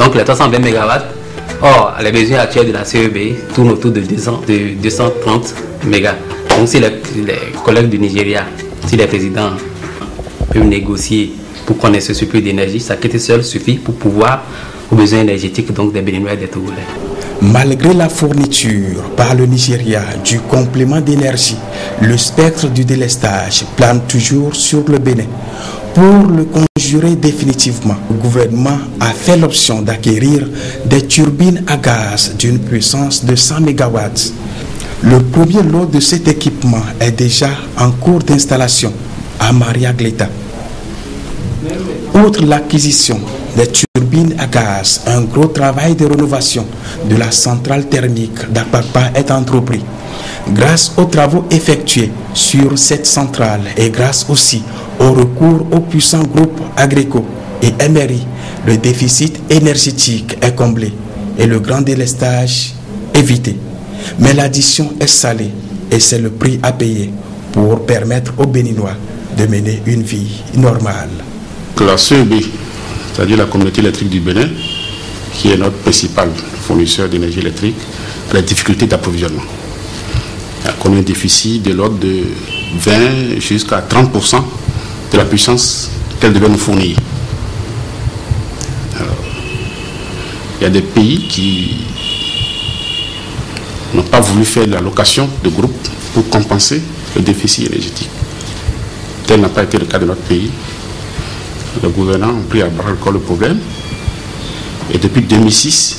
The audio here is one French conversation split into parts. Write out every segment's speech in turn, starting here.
Donc les 320 MW, or les besoins actuels de la CEB tournent autour de 230 MW. Donc si les collègues du Nigeria, si les présidents peuvent négocier pour qu'on ait ce surplus d'énergie, ça qui seul suffit pour pouvoir aux besoins énergétiques donc des Béninois et des Togolais. Malgré la fourniture par le Nigeria du complément d'énergie, le spectre du délestage plane toujours sur le Bénin. Pour le conjurer définitivement, le gouvernement a fait l'option d'acquérir des turbines à gaz d'une puissance de 100 MW. Le premier lot de cet équipement est déjà en cours d'installation à Maria Gleta. Outre l'acquisition des turbines à gaz, un gros travail de rénovation de la centrale thermique d'Apapa est entrepris. Grâce aux travaux effectués sur cette centrale et grâce aussi au recours aux puissants groupes Agreco et MRI, le déficit énergétique est comblé et le grand délestage évité. Mais l'addition est salée et c'est le prix à payer pour permettre aux Béninois de mener une vie normale. La CEB, c'est-à-dire la communauté électrique du Bénin, qui est notre principal fournisseur d'énergie électrique, a des difficultés d'approvisionnement. Elle connaît un déficit de l'ordre de 20 jusqu'à 30% de la puissance qu'elle devait nous fournir. Alors, il y a des pays qui n'ont pas voulu faire de la location de groupes pour compenser le déficit énergétique. Tel n'a pas été le cas de notre pays. Le gouvernement a pris à bras le corps le problème. Et depuis 2006,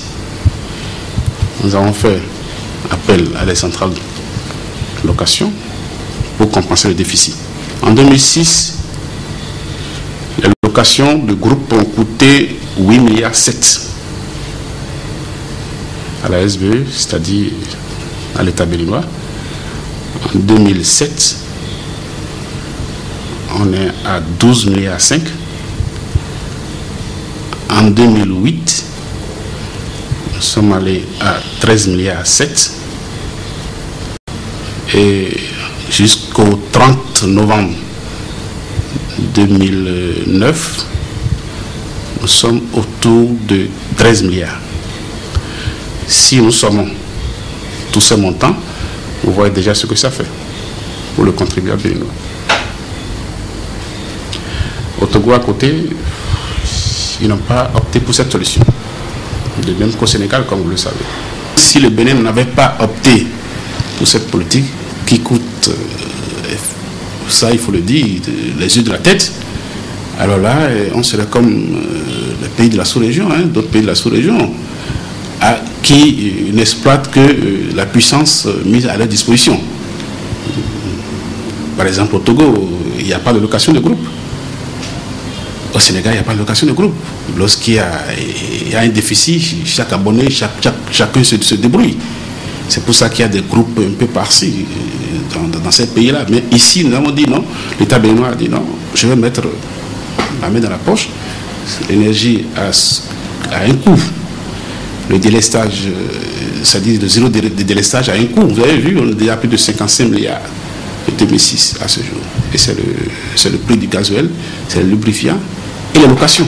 nous avons fait appel à des centrales de location pour compenser le déficit. En 2006, les locations de groupes ont coûté 8,7 milliards à la SBE, c'est-à-dire à l'État béninois. En 2007, on est à 12,5 milliards. En 2008, nous sommes allés à 13,7 milliards. Et jusqu'au 30 novembre 2009, nous sommes autour de 13 milliards. Si nous sommons tous ces montants, vous voyez déjà ce que ça fait pour le contribuable béninois. Au Togo à côté, ils n'ont pas opté pour cette solution. De même qu'au Sénégal, comme vous le savez. Si le Bénin n'avait pas opté pour cette politique qui coûte, ça il faut le dire, les yeux de la tête, alors là, on serait comme les pays de la sous-région, d'autres pays de la sous-région, qui n'exploitent que la puissance mise à leur disposition. Par exemple, au Togo, il n'y a pas de location de groupe. Au Sénégal, il n'y a pas de location de groupe. Lorsqu'il y a un déficit, chaque abonné, chacun se débrouille. C'est pour ça qu'il y a des groupes un peu par-ci, dans ces pays-là. Mais ici, nous avons dit non. L'État béninois a dit non, je vais mettre la main dans la poche. L'énergie a un coût. Le délestage, c'est-à-dire le zéro de délestage a un coût. Vous avez vu, on a déjà plus de 55 milliards de 2006 à ce jour. Et c'est le prix du gasoil, c'est le lubrifiant et les locations.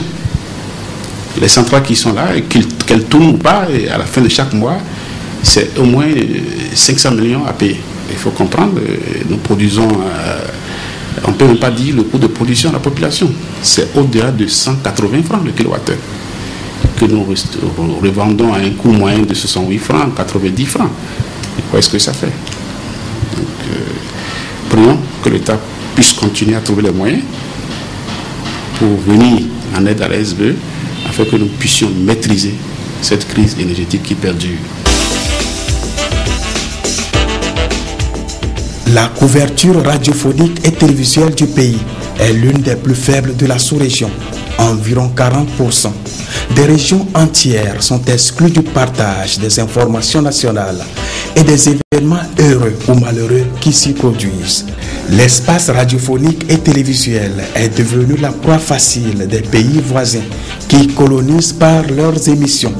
Les centrales qui sont là, qu'elles tournent ou pas, et à la fin de chaque mois, c'est au moins 500 millions à payer. Il faut comprendre, nous produisons, on ne peut même pas dire le coût de production à la population. C'est au-delà de 180 francs le kilowattheure que nous revendons à un coût moyen de 68 francs, 90 francs. Et quoi est-ce que ça fait? Donc, prions que l'État puisse continuer à trouver les moyens pour venir en aide à la SBE afin que nous puissions maîtriser cette crise énergétique qui perdure. La couverture radiophonique et télévisuelle du pays est l'une des plus faibles de la sous-région, environ 40%. Des régions entières sont exclues du partage des informations nationales et des événements heureux ou malheureux qui s'y produisent. L'espace radiophonique et télévisuel est devenu la proie facile des pays voisins qui colonisent par leurs émissions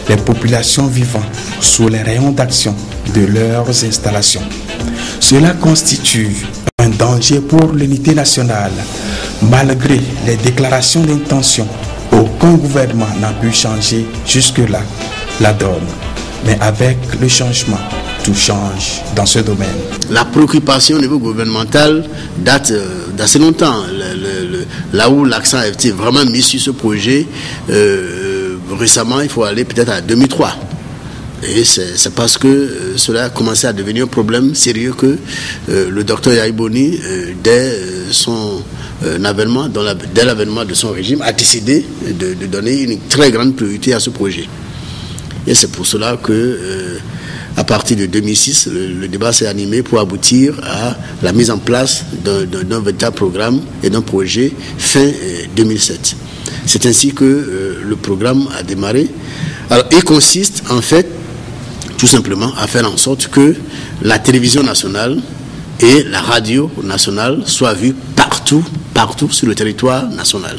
les populations vivant sous les rayons d'action de leurs installations. Cela constitue un danger pour l'unité nationale, malgré les déclarations d'intention au Aucun gouvernement n'a pu changer jusque-là la donne. Mais avec le changement, tout change dans ce domaine. La préoccupation au niveau gouvernemental date d'assez longtemps. Là où l'accent a été vraiment mis sur ce projet, récemment, il faut aller peut-être à 2003. Et c'est parce que cela a commencé à devenir un problème sérieux que le docteur Yahya Boni, dès son avènement, dès l'avènement de son régime, a décidé de donner une très grande priorité à ce projet. Et c'est pour cela que, à partir de 2006, le débat s'est animé pour aboutir à la mise en place d'un véritable programme et d'un projet fin 2007. C'est ainsi que le programme a démarré. Alors, il consiste en fait tout simplement à faire en sorte que la télévision nationale et la radio nationale soient vues partout sur le territoire national.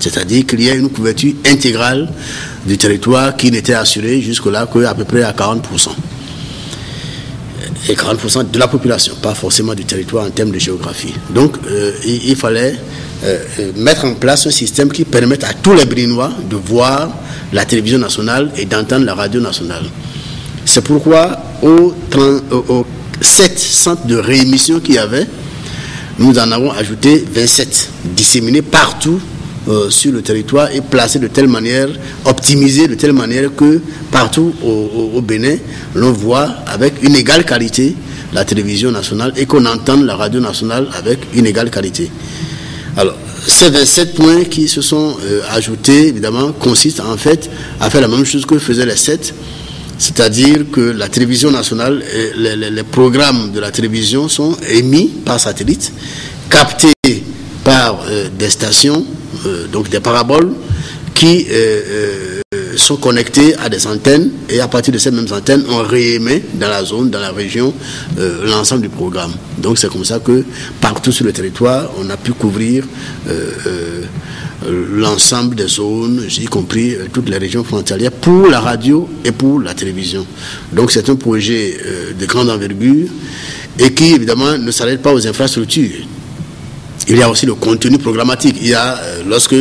C'est-à-dire qu'il y a une couverture intégrale du territoire qui n'était assurée jusque-là qu'à peu près à 40%. Et 40% de la population, pas forcément du territoire en termes de géographie. Donc, il fallait mettre en place un système qui permette à tous les Béninois de voir la télévision nationale et d'entendre la radio nationale. C'est pourquoi aux 7 centres de réémission qu'il y avait, nous en avons ajouté 27, disséminés partout sur le territoire et placés de telle manière, optimisés de telle manière que partout au Bénin, l'on voit avec une égale qualité la télévision nationale et qu'on entende la radio nationale avec une égale qualité. Alors, ces 27 points qui se sont ajoutés, évidemment, consistent en fait à faire la même chose que faisaient les 7, c'est-à-dire que la télévision nationale, les programmes de la télévision sont émis par satellite, captés par des stations, donc des paraboles, qui sont connectées à des antennes, et à partir de ces mêmes antennes, on réémet dans la zone, dans la région, l'ensemble du programme. Donc c'est comme ça que partout sur le territoire, on a pu couvrir l'ensemble des zones, y compris toutes les régions frontalières, pour la radio et pour la télévision. Donc c'est un projet de grande envergure et qui évidemment ne s'arrête pas aux infrastructures. Il y a aussi le contenu programmatique. Il y a, lorsque